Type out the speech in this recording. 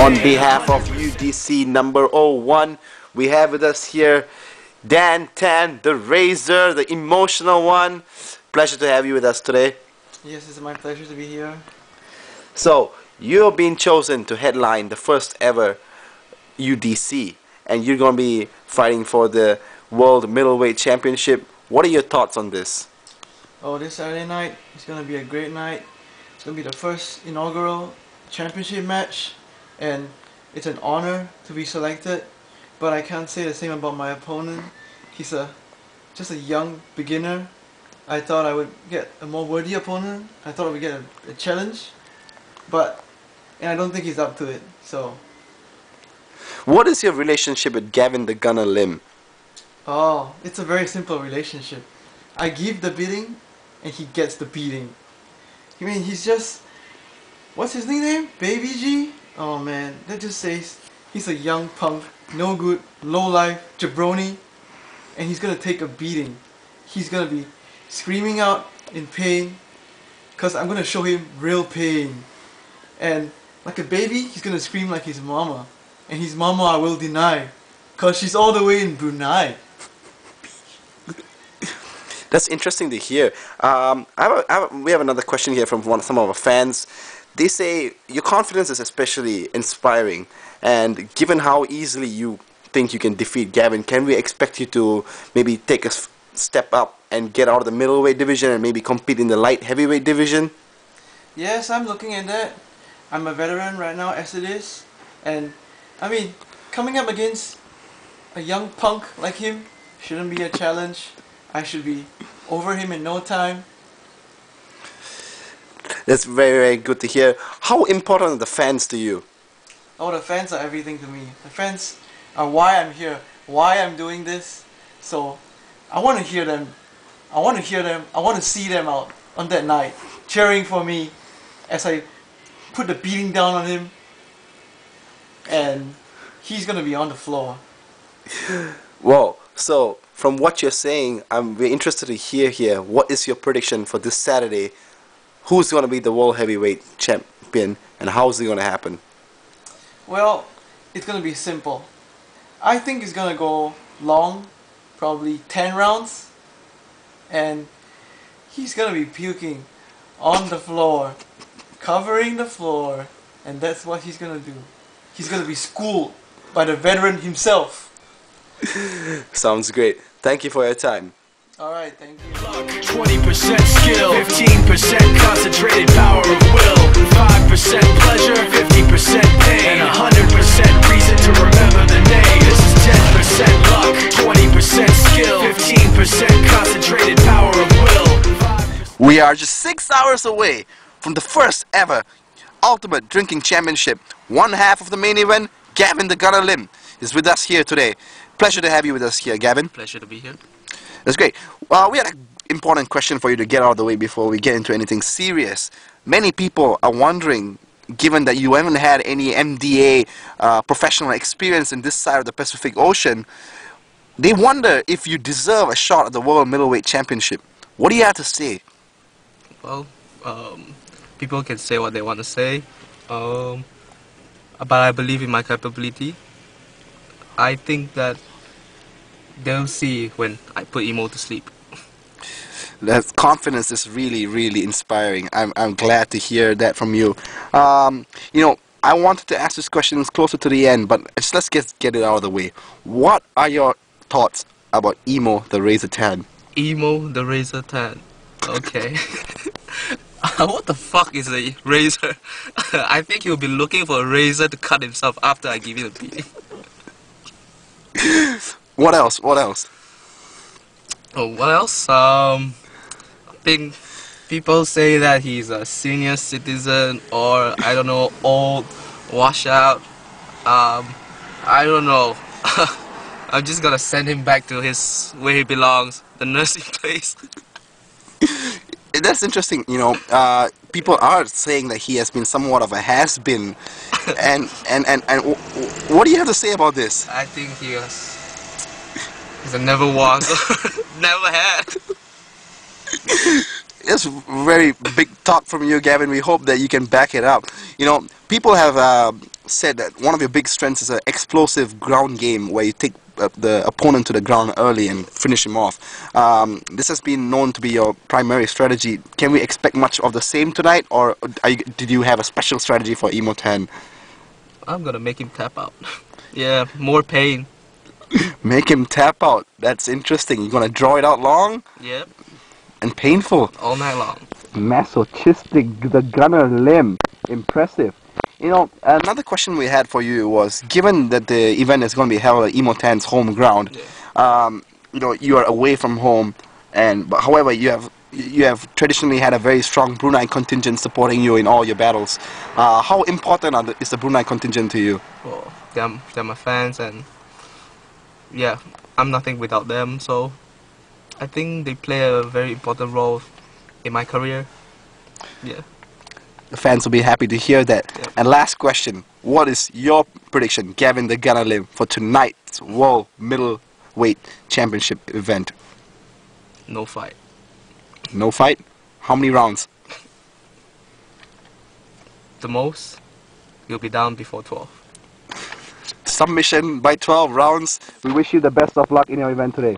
On behalf of UDC number 01, we have with us here Dan Tan, the Razor, the emotional one. Pleasure to have you with us today. Yes, it's my pleasure to be here. So, you're being chosen to headline the first ever UDC, and you're going to be fighting for the World Middleweight Championship. What are your thoughts on this? Oh, this Saturday night is going to be a great night. It's going to be the first inaugural championship match, and it's an honor to be selected. But I can't say the same about my opponent. He's just a young beginner. I thought I would get a more worthy opponent. I thought I would get a challenge, and I don't think he's up to it. So, what is your relationship with Gavin the Gunner Lim? oh, it's a very simple relationship. I give the beating, and he gets the beating. I mean, he's just, what's his nickname? Baby G? Oh man, that just says he's a young punk, no good, low life, jabroni, and he's gonna take a beating. He's gonna be screaming out in pain, cause I'm gonna show him real pain. And like a baby, he's gonna scream like his mama, and his mama I will deny, cause she's all the way in Brunei. That's interesting to hear. We have another question here from some of our fans. They say your confidence is especially inspiring, and given how easily you think you can defeat Gavin, can we expect you to maybe take a step up and get out of the middleweight division and maybe compete in the light heavyweight division? Yes, I'm looking at that. I'm a veteran right now as it is, and I mean, coming up against a young punk like him shouldn't be a challenge. I should be over him in no time. That's very, very good to hear. How important are the fans to you? Oh, the fans are everything to me. The fans are why I'm here, why I'm doing this. So, I want to hear them. I want to hear them. I want to see them out on that night, cheering for me as I put the beating down on him. And he's going to be on the floor. Whoa, so from what you're saying, I'm very interested to hear here, what is your prediction for this Saturday? Who's going to be the world heavyweight champion, and how is it going to happen? Well, it's going to be simple. I think it's going to go long, probably 10 rounds, and he's going to be puking on the floor, covering the floor, and that's what he's going to do. He's going to be schooled by the veteran himself. Sounds great. Thank you for your time. Alright, thank you. 20% skill, 15% concentrated power of will, 5% pleasure, 50% pain, and 100% reason to remember the name. This is 10% luck, 20% skill, 15% concentrated power of will. We are just 6 hours away from the first ever Ultimate Drinking Championship. One half of the main event, Gavin the Gunner Lim, is with us here today. Pleasure to have you with us here, Gavin. Pleasure to be here. That's great. We had an important question for you to get out of the way before we get into anything serious. Many people are wondering, given that you haven't had any MDA professional experience in this side of the Pacific Ocean, they wonder if you deserve a shot at the World Middleweight Championship. What do you have to say? Well, people can say what they want to say, but I believe in my capability. I think that they'll see when I put Emo to sleep. That confidence is really, really inspiring. I'm glad to hear that from you. You know, I wanted to ask this question closer to the end, but let's get it out of the way. What are your thoughts about Emo the Razor Tan? Emo the Razor Tan. Okay. What the fuck is a razor? I think he'll be looking for a razor to cut himself after I give him a beating. What else? What else? Oh, what else? I think people say that he's a senior citizen, or I don't know, old, washout. I don't know. I'm just gonna send him back to where he belongs, the nursing place. That's interesting. You know, people are saying that he has been somewhat of a has-been, and what do you have to say about this? I think he's a never was, never had. It's very big talk from you, Gavin. We hope that you can back it up. You know, people have said that one of your big strengths is an explosive ground game where you take the opponent to the ground early and finish him off. This has been known to be your primary strategy. Can we expect much of the same tonight, or did you have a special strategy for Emo 10? I'm gonna make him tap out. Yeah, more pain. Make him tap out. That's interesting. You're gonna draw it out long Yep, and painful. all night long. Masochistic, the gunner limb. Impressive. You know, another question we had for you was, given that the event is going to be held at Emo 10's home ground, you know, you are away from home, but however, you have traditionally had a very strong Brunei contingent supporting you in all your battles. How important is the Brunei contingent to you? Well, they're my fans, and yeah, I'm nothing without them. So I think they play a very important role in my career. Yeah. The fans will be happy to hear that. Yep. And last question, what is your prediction, Gavin the Gunner Lim, for tonight's World Middleweight Championship event? No fight. No fight? How many rounds? The most, you'll be down before 12. Submission by 12 rounds. We wish you the best of luck in your event today.